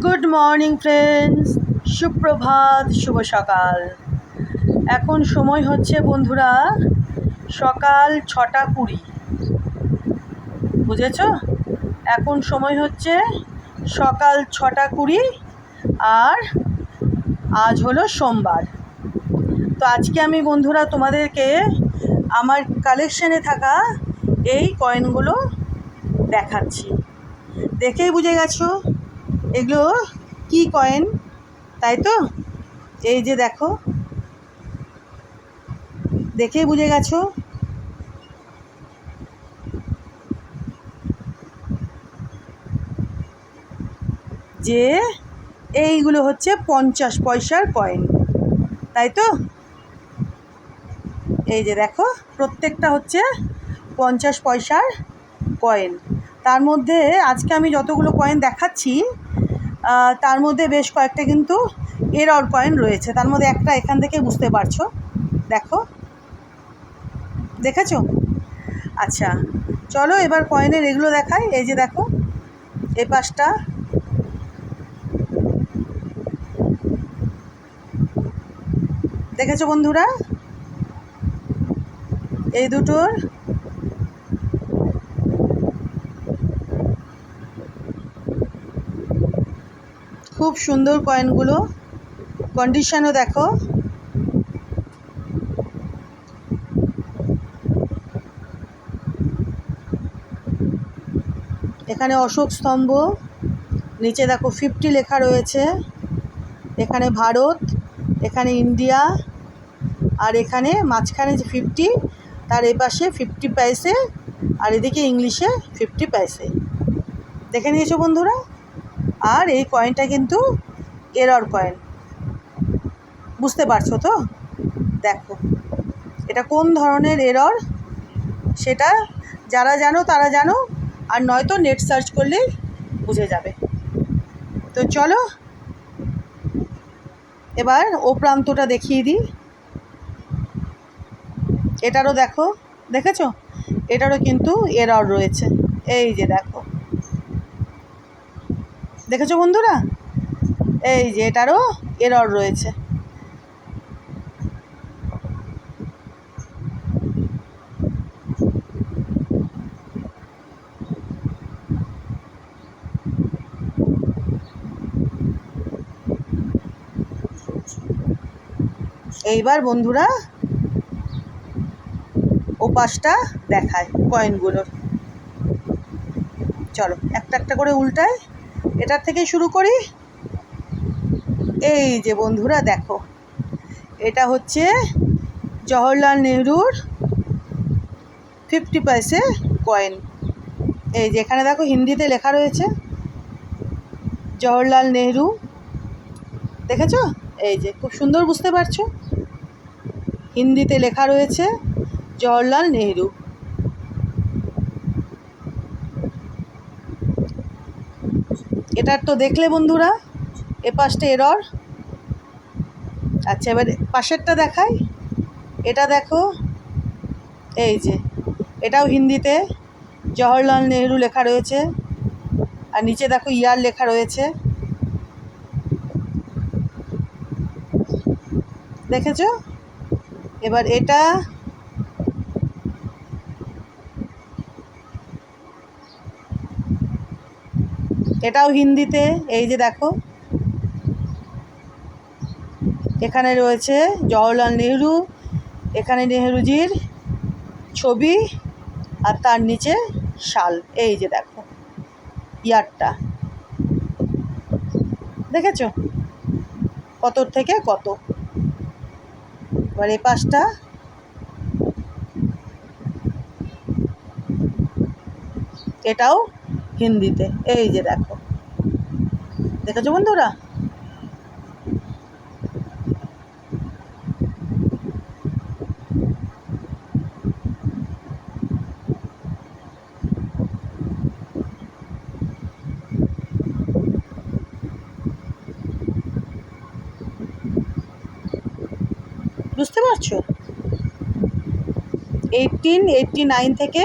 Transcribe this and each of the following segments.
Good morning friends, সুপ্রভাত, শুভ সকাল। এখন সময় হচ্ছে বন্ধুরা সকাল 6:20। বুঝেছ? এখন সময় হচ্ছে সকাল 6:20 আর আজ হলো সোমবার। তো আজকে আমি বন্ধুরা তোমাদেরকে আমার কালেকশানে থাকা এই কয়েনগুলো দেখাচ্ছি। দেখেই বুঝে গেছো এগুলো কি কয়েন, তাই তো? এই যে দেখো, দেখেই বুঝে গেছো। যে এইগুলো হচ্ছে 50 পয়সার কয়েন, তাই তো? এই যে দেখো, প্রত্যেকটা হচ্ছে 50 পয়সার কয়েন। তার মধ্যে আজকে আমি যতগুলো কয়েন দেখাচ্ছি তার মধ্যে বেশ কয়েকটা কিন্তু এরর কয়েন রয়েছে। তার মধ্যে একটা এখান থেকে বুঝতে পারছো, দেখো, দেখেছো? আচ্ছা, চলো এবার কয়েনের এগুলো দেখাই। এই যে দেখো, এই পাশটা, দেখেছো বন্ধুরা? এই দুটোর খুব সুন্দর কয়েনগুলো, কন্ডিশনও দেখো। এখানে অশোক স্তম্ভ, নিচে দেখো 50 লেখা রয়েছে, এখানে ভারত, এখানে ইন্ডিয়া, আর এখানে মাঝখানে যে 50 তার এপাশে 50 পয়সে, আর এদিকে ইংলিশে 50 পয়সে। দেখে নিয়েছো বন্ধুরা? আর এই কয়েনটা কিন্তু এরর কয়েন, বুঝতে পারছো তো? দেখো এটা কোন ধরনের এরর, সেটা যারা জানো তারা জানো, আর নয়তো নেট সার্চ করলেই বুঝে যাবে। তো চলো এবার ও প্রান্তটা দেখিয়ে দিই। এটারও দেখো, দেখেছো? এটারও কিন্তু এরর রয়েছে। এই যে দেখো, দেখেছো বন্ধুরা? এই যে এটারও এরর রয়েছে। এইবার বন্ধুরা ও পাশটা দেখায় কয়েনগুলোর। চলো একটা একটা করে উল্টাই, এটার থেকে শুরু করি। এই যে বন্ধুরা দেখো, এটা হচ্ছে জওহরলাল নেহরুর 50 পয়সে কয়েন। এই যে এখানে দেখো হিন্দিতে লেখা রয়েছে জওহরলাল নেহরু, দেখেছো? এই যে খুব সুন্দর, বুঝতে পারছো? হিন্দিতে লেখা রয়েছে জওহরলাল নেহরু। এটার তো দেখলে বন্ধুরা, এ পাশটা এরর। আচ্ছা, এবার পাশেরটা দেখাই। এটা দেখো, এই যে এটাও হিন্দিতে জওহরলাল নেহরু লেখা রয়েছে, আর নিচে দেখো ইয়ার লেখা রয়েছে, দেখেছো? এবার এটাও হিন্দিতে। এই যে দেখো, এখানে রয়েছে জওহরলাল নেহরু, এখানে নেহরুজির ছবি, আর তার নিচে সাল। এই যে দেখো ইয়ারটা, দেখেছো কত থেকে কত। এবার এই পাশটা, এটাও হিন্দিতে। এই যে দেখো, দেখেছো বন্ধুরা? বুঝতে পারছো? 1889 থেকে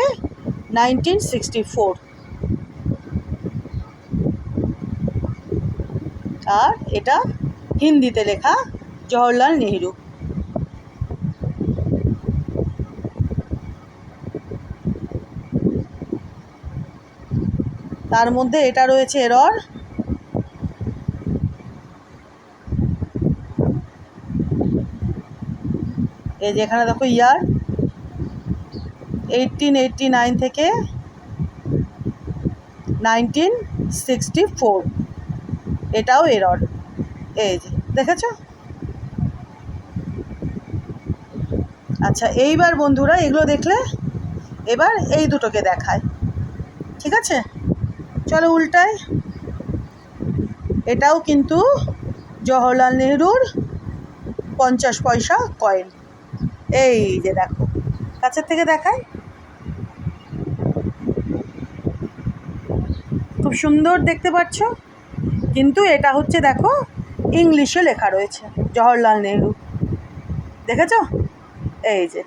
1964। আর এটা হিন্দিতে লেখা জওহরলাল নেহেরু। তার মধ্যে এটা রয়েছে এরর, এই যে এখানে দেখো ইয়ার 1889 থেকে 1964, এটাও এরর। এই যে দেখেছো। আচ্ছা এইবার বন্ধুরা এগুলো দেখলে এবার এই দুটোকে দেখায়, ঠিক আছে? চলো উল্টায়। এটাও কিন্তু জওহরলাল নেহরুর 50 পয়সা কয়েন। এই যে দেখো, কাছের থেকে দেখায়, খুব সুন্দর দেখতে পাচ্ছ। কিন্তু এটা হচ্ছে দেখো ইংলিশে লেখা রয়েছে জওহরলাল নেহরু, দেখেছো? এই যে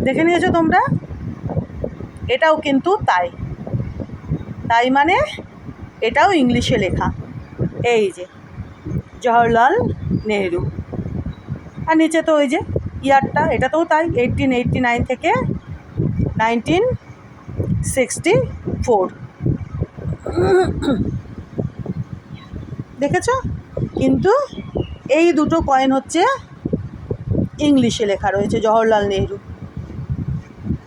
দেখে নিয়েছো তোমরা? এটাও কিন্তু তাই, তাই মানে এটাও ইংলিশে লেখা, এই যে জওহরলাল নেহরু। আর নিচে তো ওই যে ইয়ারটা, এটাতেও তাই, 1889 থেকে 1964, দেখেছো? কিন্তু এই দুটো কয়েন হচ্ছে ইংলিশে লেখা রয়েছে জওহরলাল নেহরু,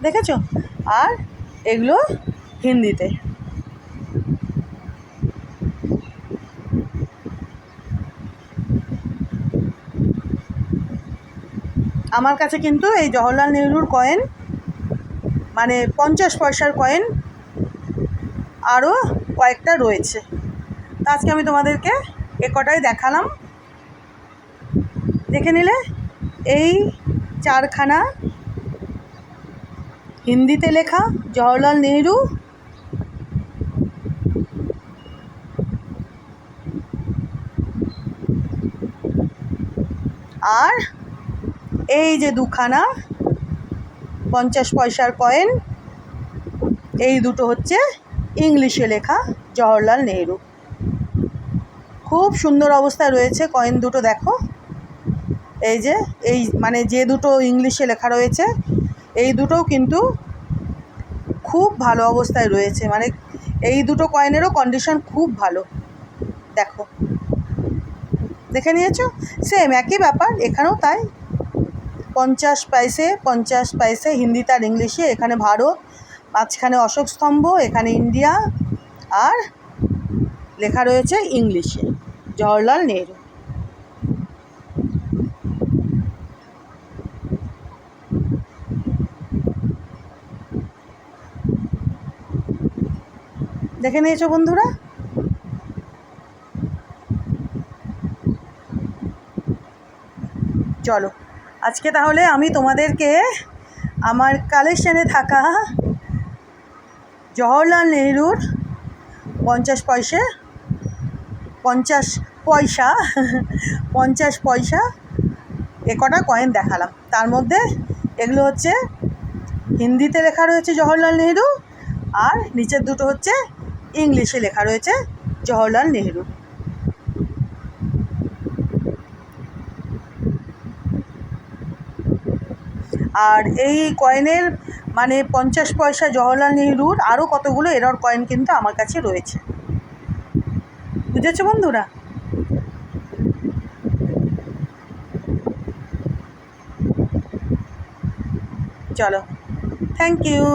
দেখেছো? আর এগুলো হিন্দিতে। আমার কাছে কিন্তু এই জওহরলাল নেহরুর কয়েন মানে 50 পয়সার কয়েন আরও কয়েকটা রয়েছে। তা আজকে আমি তোমাদেরকে এ কটাই দেখালাম, দেখে নিলে। এই চারখানা হিন্দিতে লেখা জওহরলাল নেহরু, আর এই যে দুখানা 50 পয়সার কয়েন, এই দুটো হচ্ছে ইংলিশে লেখা জওহরলাল নেহরু। খুব সুন্দর অবস্থায় রয়েছে কয়েন দুটো, দেখো। এই যে এই মানে যে দুটো ইংলিশে লেখা রয়েছে এই দুটোও কিন্তু খুব ভালো অবস্থায় রয়েছে, মানে এই দুটো কয়েনেরও কন্ডিশন খুব ভালো, দেখো। দেখে নিয়েছো? সেম একই ব্যাপার এখানেও তাই, 50 পয়সে 50 পয়সে হিন্দিতে আর ইংলিশে। এখানে ভারত, মাঝখানে অশোক স্তম্ভ, এখানে ইন্ডিয়া, আর লেখা রয়েছে ইংলিশে জওহরলাল নেহরু। দেখে নিয়েছো বন্ধুরা? চলো আজকে তাহলে আমি তোমাদেরকে আমার কালেকশানে থাকা জওহরলাল নেহরুর 50 পয়সা 50 পয়সা এ কটা কয়েন দেখালাম। তার মধ্যে এগুলো হচ্ছে হিন্দিতে লেখা রয়েছে জওহরলাল নেহরু, আর নিচের দুটো হচ্ছে ইংলিশে লেখা রয়েছে জওহরলাল নেহরু। আর এই কয়েনের মানে 50 পয়সা জওহরলাল নেহরুর আরও কতগুলো এরর কয়েন কিন্তু আমার কাছে রয়েছে, বুঝেছো বন্ধুরা? চলো, থ্যাংক ইউ।